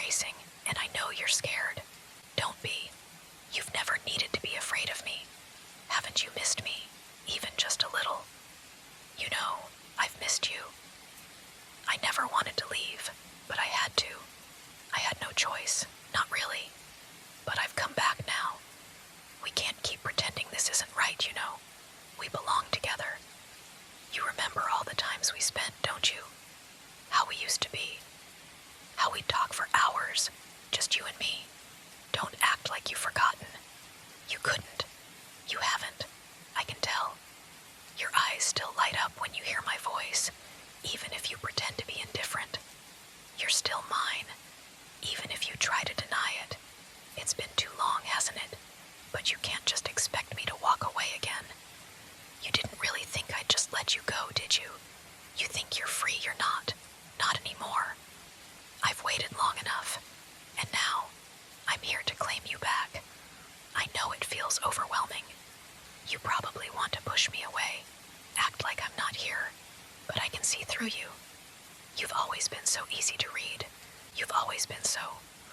racing, and I know you're scared. Don't be. You've never needed to be afraid of me. Haven't you missed me, even just a little? You know, I've missed you. I never wanted to leave, but I had to. I had no choice, not really. But I've come back now. We can't keep pretending this isn't right, you know. We belong together. You remember all the times we spent, don't you? How we used to be. How we'd talk for hours, just you and me. Don't act like you've forgotten. You couldn't. You haven't. I can tell. Your eyes still light up when you hear my voice, even if you pretend to be indifferent. You're still mine, even if you try to deny it. It's been too long, hasn't it? But you can't just expect me to walk away again. You didn't really think I'd just let you go, did you? You think you're free, you're not. Not anymore. I've waited long enough, and now I'm here to claim you back. I know it feels overwhelming. You probably want to push me away, act like I'm not here, but I can see through you. You've always been so easy to read. You've always been so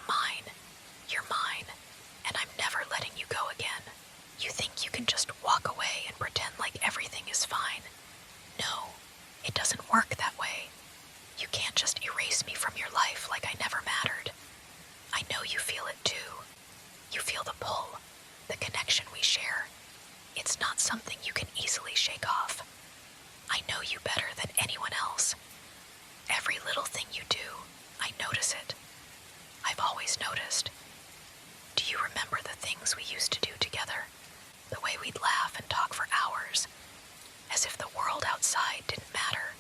mine. You're mine, and I'm never letting you go again. You think you can just walk away and pretend like everything is fine. No, it doesn't work that way. You can't just erase me from your life like I never mattered. I know you feel it too. You feel the pull, the connection we share. It's not something you can easily shake off. I know you better than anyone else. Every little thing you do, I notice it. I've always noticed. Do you remember the things we used to do together? The way we'd laugh and talk for hours, as if the world outside didn't matter.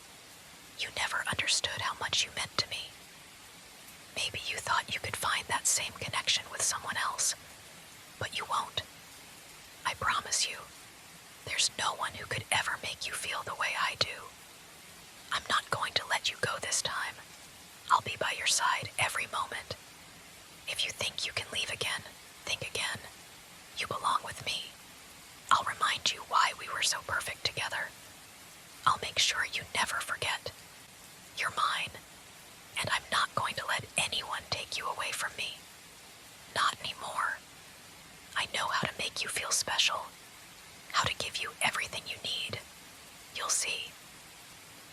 You never understood how much you meant to me. Maybe you thought you could find that same connection with someone else, but you won't. I promise you, there's no one who could ever make you feel the way I do. I'm not going to let you go this time. I'll be by your side every moment. If you think you can leave again, think again. You belong with me. I'll remind you why we were so perfect together. I'll make sure you never forget. You're mine, and I'm not going to let anyone take you away from me. Not anymore. I know how to make you feel special, how to give you everything you need. You'll see.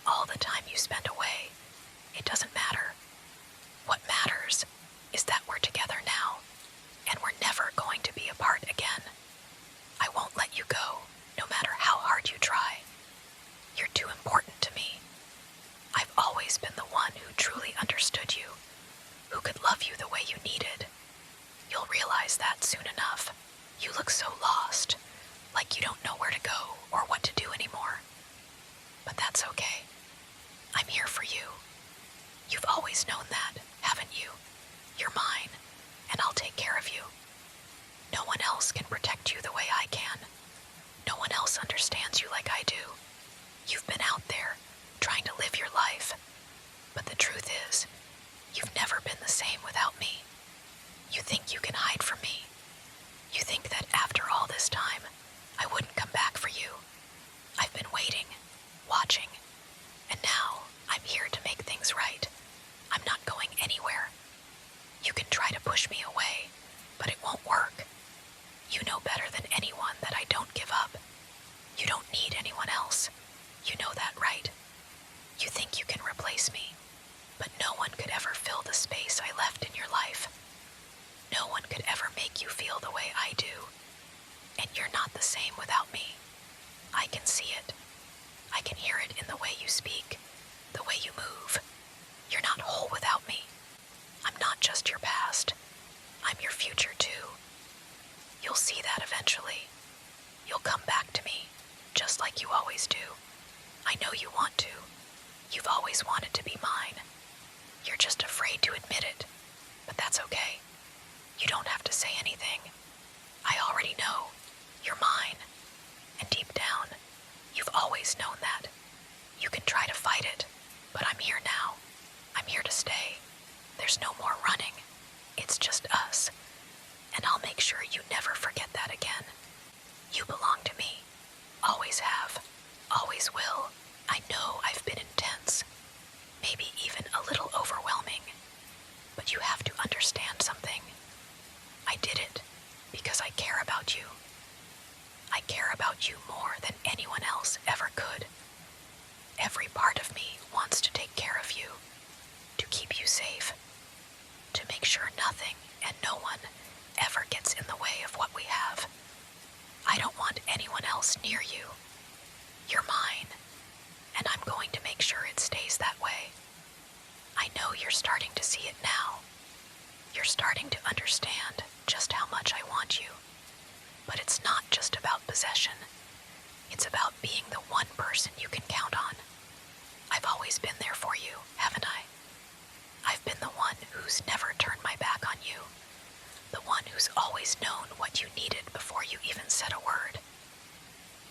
All the time you spend away, it doesn't matter. What matters is that we're together now, and we're never going to be apart again. I won't let you go, no matter how hard you try. You're too important to me. I've always been the one who truly understood you, who could love you the way you needed. You'll realize that soon enough. You look so lost, like you don't know where to go or what to do anymore. But that's okay. I'm here for you. You've always known that, haven't you? You're mine, and I'll take care of you. No one else can protect you the way I can. No one else understands you like I do. You've been out there, trying to live your life. But the truth is, you've never been the same without me. You think you can hide from me. You think that after all this time, I wouldn't come back for you. I've been waiting, watching, and now I'm here to make things right. I'm not going anywhere. You can try to push me away, but it won't work. You know better than anyone that I don't give up. You don't need anyone else. You know that, right? You think you can replace me, but no one could ever fill the space I left in your life. No one could ever make you feel the way I do, and you're not the same without me. I can see it. I can hear it in the way you speak, the way you move. You're not whole without me. I'm not just your past. I'm your future too. You'll see that eventually. You'll come back to me, just like you always do. I know you want to. You've always wanted to be mine. You're just afraid to admit it, but that's okay. You don't have to say anything. I already know. You're mine. And deep down, you've always known that. You can try to fight it, but I'm here now. I'm here to stay. There's no more running. It's just us. And I'll make sure you never forget that again. You belong to me. Always have. Always will. I know I've been intense. Maybe even a little overwhelming. But you have to understand something. I did it because I care about you. I care about you more than anyone else ever could. Every part of me wants to take care of you, to keep you safe, to make sure nothing and no one ever gets in the way of what we have. I don't want anyone else near you. You're mine, and I'm going to make sure it stays that way. I know you're starting to see it now. You're starting to understand just how much I want you. But it's not just about possession. It's about being the one person you can count on. I've always been there for you, haven't I? I've been the one who's never turned my back on you. The one who's always known what you needed before you even said a word.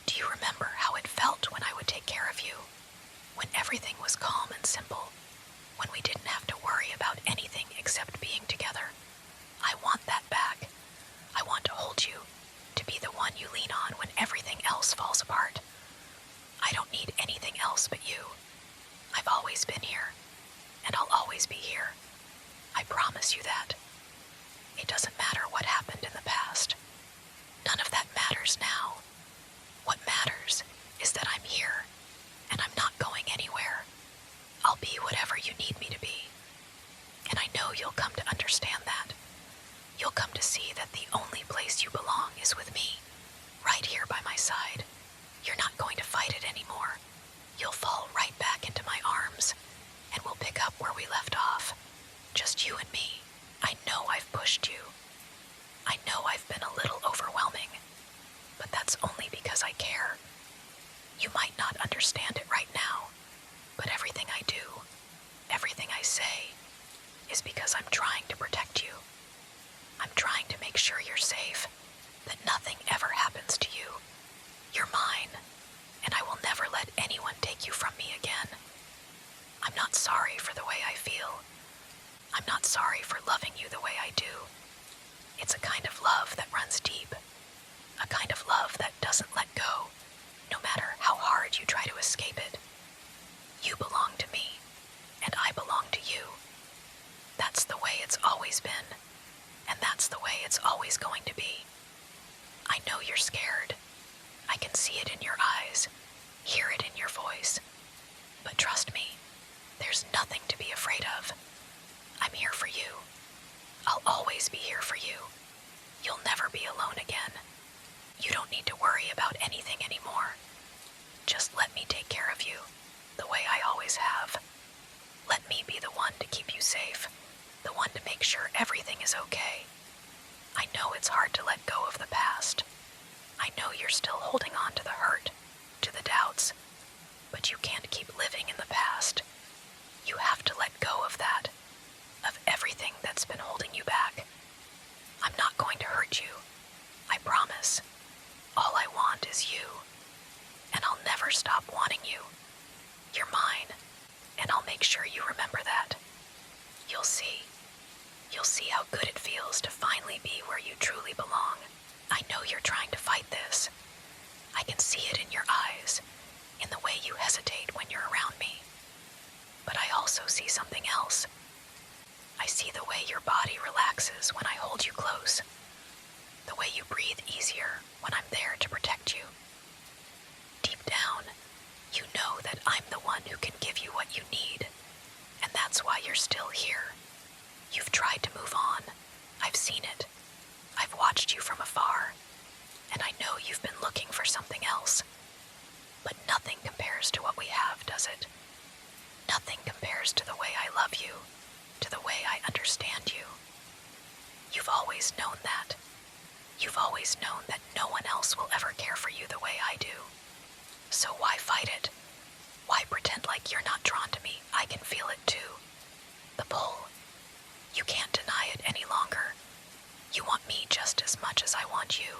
Do you remember how it felt when I would take care of you? When everything was calm and simple? When we didn't have to worry about anything except being together? I want that back. I want to hold you, to be the one you lean on when everything else falls apart. I don't need anything else but you. I've always been here, and I'll always be here. I promise you that. It doesn't matter what happened in the past. None of that matters now. What matters is that I'm here, and I'm not going anywhere. I'll be whatever you need me to be. And I know you'll come to understand that. You'll come to see that the only place you belong is with me, right here by my side. You're not going to fight it anymore. You'll fall right back into my arms, and we'll pick up where we left off. Just you and me. I know I've pushed you. I know I've been a little overwhelming, but that's only because I care. You might not understand it right now, but everything I do, everything I say, is because I'm trying to protect you. I'm trying to make sure you're safe, that nothing ever happens to you. You're mine, and I will never let anyone take you from me again. I'm not sorry for the way I feel. I'm not sorry for loving you the way I do. It's a kind of love that runs deep, a kind of love that doesn't let go, no matter how hard you try to escape it. You belong to me, and I belong to you. That's the way it's always been, and that's the way it's always going to be. I know you're scared. I can see it in your eyes, hear it in your voice. But trust me, there's nothing to be afraid of. I'm here for you. I'll always be here for you. You'll never be alone again. You don't need to worry about anything anymore. Just let me take care of you, the way I always have. Let me be the one to keep you safe, the one to make sure everything is okay. I know it's hard to let go of the past. I know you're still holding on to the hurt, to the doubts, but you can't keep living in the past. You have to let go of that, of everything that's been holding you back. I'm not going to hurt you, I promise. All I want is you, and I'll never stop wanting you. You're mine, and I'll make sure you remember that. You'll see. You'll see how good it feels to finally be where you truly belong. I know you're trying to fight this. I can see it in your eyes, in the way you hesitate when you're around me. But I also see something else. I see the way your body relaxes when I hold you close, the way you breathe easier when I'm there to protect you. Deep down, you know that I'm the one who can give you what you need, and that's why you're still here. You've tried to move on. I've seen it. I've watched you from afar, and I know you've been looking for something else. But nothing compares to what we have, does it? Nothing compares to the way I love you, to the way I understand you. You've always known that. You've always known that no one else will ever care for you the way I do. So why fight it? Why pretend like you're not drawn to me? I can feel it too. The pull. You can't deny it any longer. You want me just as much as I want you.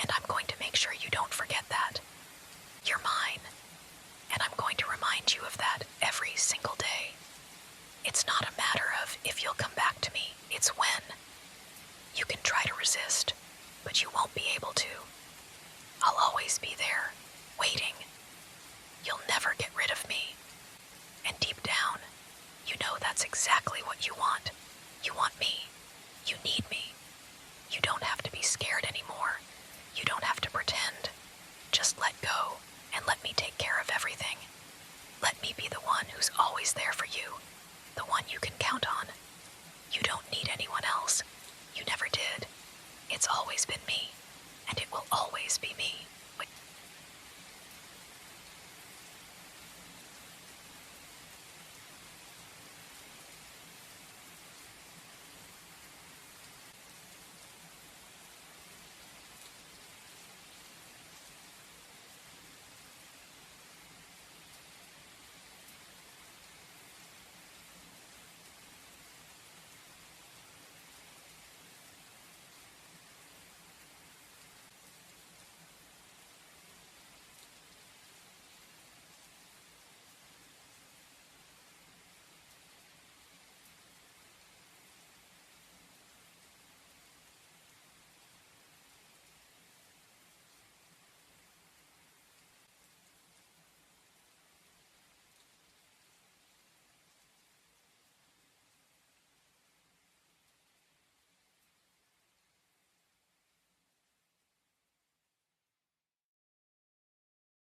And I'm going to make sure you don't forget that. You're mine. And I'm going to remind you of that every single day. It's not a matter of if you'll come back to me, it's when. You can try to resist, but you won't be able to. I'll always be there, waiting. You'll never get rid of me. And deep down, you know that's exactly what you want. take care of everything. Let me be the one who's always there for you, the one you can count on.